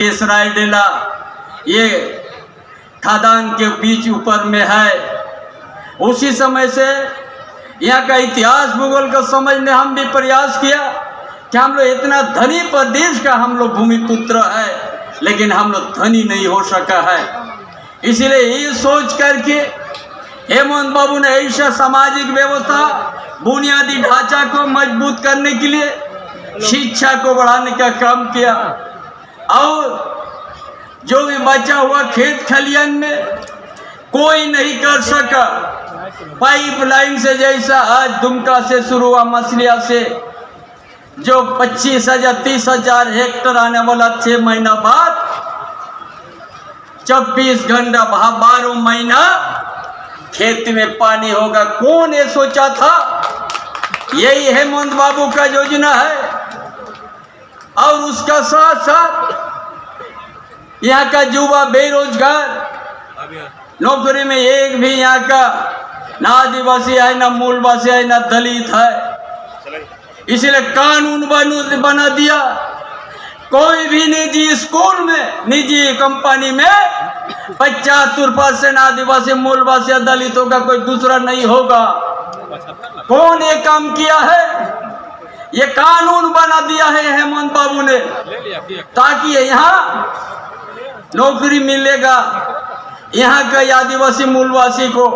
सरायडेला ये खादान के बीच ऊपर में है। उसी समय से यहाँ का इतिहास भूगोल को समझने हम भी प्रयास किया कि हम लोग इतना धनी प्रदेश का हम लोग भूमिपुत्र है, लेकिन हम लोग धनी नहीं हो सका है। इसलिए ये सोच करके हेमंत बाबू ने ऐसा सामाजिक व्यवस्था बुनियादी ढांचा को मजबूत करने के लिए शिक्षा को बढ़ाने का काम किया और जो भी बचा हुआ खेत खलियान में कोई नहीं कर सका। पाइपलाइन से जैसा आज दुमका से शुरू हुआ मछलिया से जो 25,000 30,000 हेक्टेयर आने वाला 6 महीना बाद 24 घंटा 12 महीना खेत में पानी होगा। कौन ये सोचा था? यही हेमंत बाबू का योजना है। और उसका साथ साथ यहाँ का युवा बेरोजगार, नौकरी में एक भी यहाँ का ना आदिवासी है, ना मूलवासी है, ना दलित है। इसलिए कानून बना दिया कोई भी निजी स्कूल में, निजी कंपनी में 75% आदिवासी मूलवासी या दलितों का कोई दूसरा नहीं होगा। कौन ये काम किया है? ये कानून बना दिया है हेमंत बाबू ने, ताकि यहाँ नौकरी मिलेगा यहाँ का आदिवासी मूलवासी को।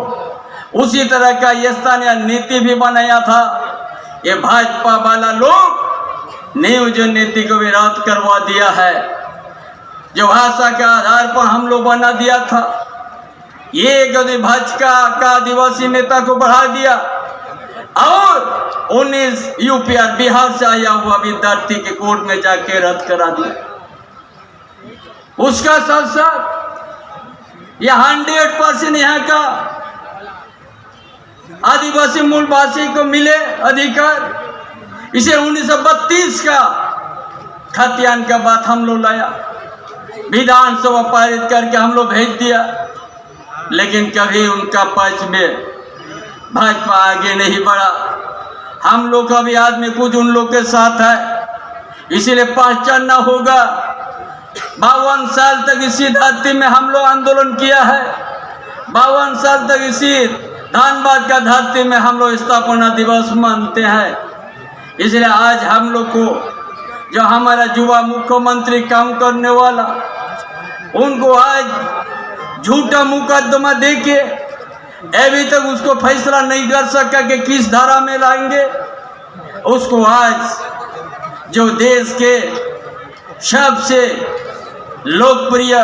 उसी तरह का ये स्थानीय नीति भी बनाया था। ये भाजपा वाला लोग नियोजन नीति को विरोध करवा दिया है, जो भाषा के आधार पर हम लोग बना दिया था। ये कभी भाजपा का आदिवासी नेता को बढ़ा दिया और 19 यूपी और बिहार से आया हुआ विद्यार्थी के कोर्ट में जाके रद्द करा दिया। उसका साथ साथ यह 100% यहाँ का आदिवासी मूलवासी को मिले अधिकार। इसे 1932 का खतियान का बात हम लोग लाया, विधानसभा पारित करके हम लोग भेज दिया, लेकिन कभी उनका पक्ष में भाजपा आगे नहीं बढ़ा। हम लोग का भी आदमी कुछ उन लोग के साथ है, इसीलिए पहचानना होगा। 52 साल तक इसी धरती में हम लोग आंदोलन किया है। 52 साल तक इसी धनबाद का धरती में हम लोग स्थापना दिवस मानते हैं। इसलिए आज हम लोग को जो हमारा युवा मुख्यमंत्री काम करने वाला, उनको आज झूठा मुकदमा देके अभी तक उसको फैसला नहीं कर सका कि किस धारा में लाएंगे उसको। आज जो देश के सबसे लोकप्रिय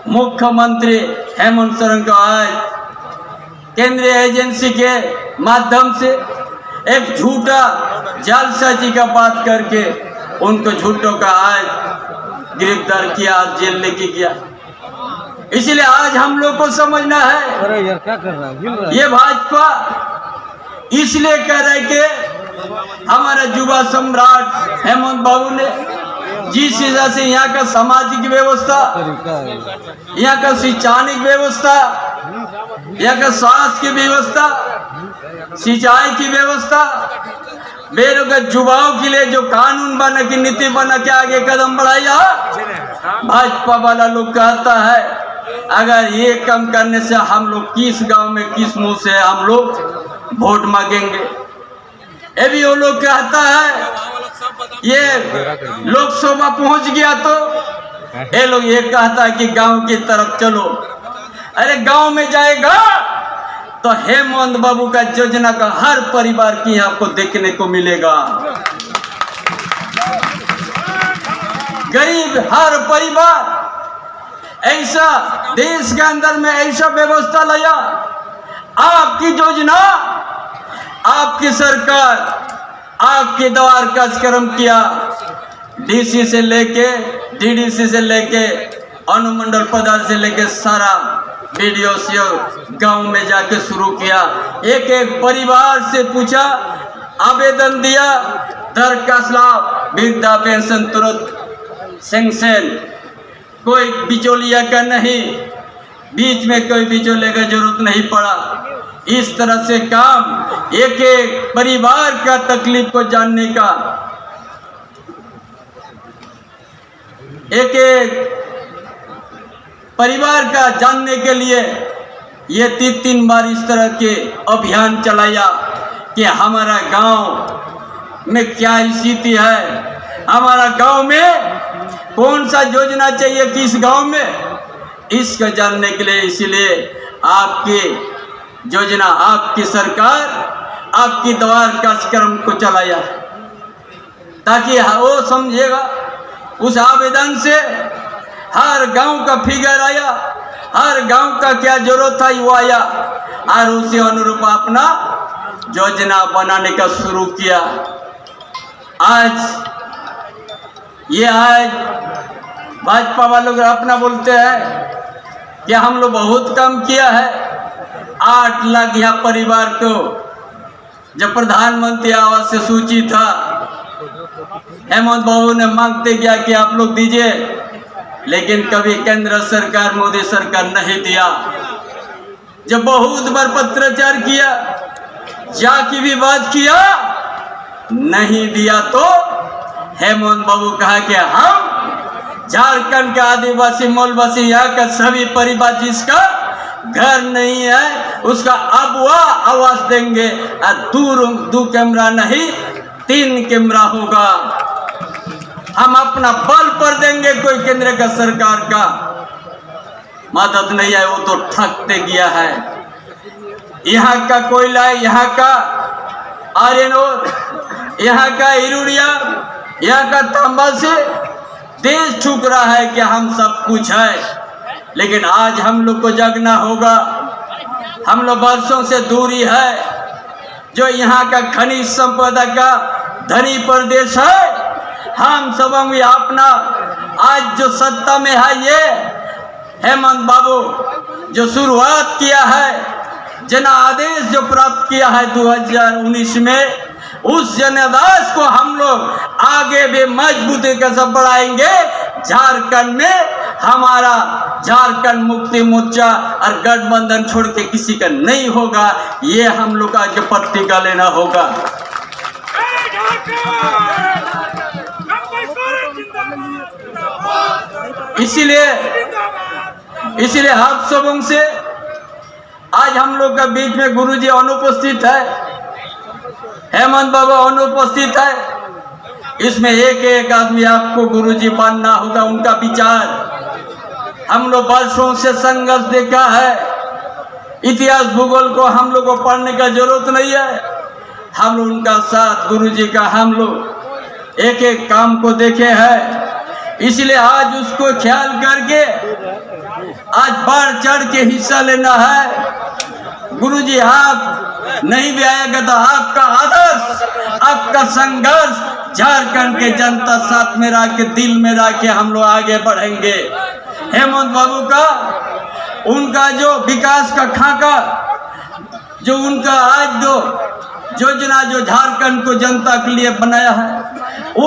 मुख्यमंत्री हेमंत सोरेन को आज केंद्रीय एजेंसी के माध्यम से एक झूठा जालसाजी का बात करके उनको झूठों का आज गिरफ्तार किया, आज जेल लेके गया। इसलिए आज हम लोग को समझना है, अरे यार क्या कर रहा है ये भाजपा इसलिए कह रहे कि हमारा युवा सम्राट हेमंत बाबू ने जिस हिसाब से यहाँ का सामाजिक व्यवस्था, यहाँ का शैक्षणिक व्यवस्था, यहाँ का स्वास्थ्य की व्यवस्था, सिंचाई की व्यवस्था, बेरोजगार युवाओं के लिए जो कानून बना की नीति बना के आगे कदम बढ़ाया, भाजपा वाला लोग कहता है अगर ये काम करने से हम लोग किस गांव में किस मुंह से हम लोग वोट मांगेंगे। ये भी वो लोग कहता है ये लोकसभा पहुंच गया तो ये लोग ये कहता है कि गांव की तरफ चलो। अरे गांव में जाएगा तो हेमंत बाबू का योजना का हर परिवार की आपको देखने को मिलेगा। गरीब हर परिवार, ऐसा देश के अंदर में ऐसा व्यवस्था लाया। आपकी योजना, आपकी सरकार आपके द्वार का कर्म किया। डीसी से लेके डीडीसी से लेके अनुमंडल पदाधिकारी से लेके सारा बीडीओ गांव में जाके शुरू किया। एक एक परिवार से पूछा, आवेदन दिया, दरखास्त लाओ, वृद्धा पेंशन तुरंत सैंक्शन, कोई बिचौलिया का नहीं, बीच में कोई बिचौलिया का जरूरत नहीं पड़ा। इस तरह से काम एक एक परिवार का तकलीफ को जानने का एक एक परिवार का जानने के लिए ये 3 बार इस तरह के अभियान चलाया कि हमारा गांव में क्या स्थिति है, हमारा गांव में कौन सा योजना चाहिए किस गांव में, इसको जानने के लिए। इसलिए आपकी योजना, आपकी सरकार, आपकी द्वार कार्यक्रम को चलाया ताकि वो समझेगा। उस आवेदन से हर गांव का फिगर आया, हर गांव का क्या जरूरत था वो आया और उसी अनुरूप अपना योजना बनाने का शुरू किया। आज भाजपा वालों अपना बोलते हैं कि हम लोग बहुत कम किया है। 8 लाख यह परिवार को जब प्रधानमंत्री आवास से सूची था, हेमंत बाबू ने मांगते क्या कि आप लोग दीजिए, लेकिन कभी केंद्र सरकार, मोदी सरकार नहीं दिया। जब बहुत बार पत्राचार किया, जाके भी बात किया, नहीं दिया तो हेमंत बाबू कहा कि हम झारखंड के आदिवासी मूलवासी यहाँ का सभी परिवार जिसका घर नहीं है उसका अब वह आवास देंगे और 2 कैमरा नहीं 3 कैमरा होगा। हम अपना बल पर देंगे, कोई केंद्र का सरकार का मदद नहीं है, वो तो ठगते गया है। यहाँ का कोयला, यहाँ का आयरन ओर, यहाँ का यूरिया, यहाँ का तांबा से देश छूक रहा है कि हम सब कुछ है। लेकिन आज हम लोग को जगना होगा। हम लोग वर्षों से दूरी है, जो यहाँ का खनिज संपदा का धनी प्रदेश है। हम सब भी अपना आज जो सत्ता में है, ये हेमंत बाबू जो शुरुआत किया है, जनादेश जो प्राप्त किया है 2019 में, उस जनादेश को हम लोग आगे भी मजबूती के साथ बढ़ाएंगे। झारखंड में हमारा झारखंड मुक्ति मोर्चा और गठबंधन छोड़ के किसी का नहीं होगा, ये हम लोग का जो प्रतिज्ञा लेना होगा। इसीलिए आप सबों से आज हम लोग का बीच में गुरुजी अनुपस्थित है, हेमंत बाबू अनुपस्थित है। इसमें एक एक आदमी आपको गुरुजी मानना होगा, उनका विचार। हम लोग वर्षों से संघर्ष देखा है, इतिहास भूगोल को हम लोग को पढ़ने का जरूरत नहीं है। हम लोग उनका साथ गुरुजी का हम लोग एक एक काम को देखे हैं। इसलिए आज उसको ख्याल करके आज बढ़ चढ़ के हिस्सा लेना है। गुरुजी आप नहीं भी आएगा तो आपका आदर्श, आपका संघर्ष झारखंड के जनता साथ में रह के, दिल में रह के हम लोग आगे बढ़ेंगे। हेमंत बाबू का उनका जो विकास का खाका, जो उनका आज जो योजना जो झारखंड को जनता के लिए बनाया है, उस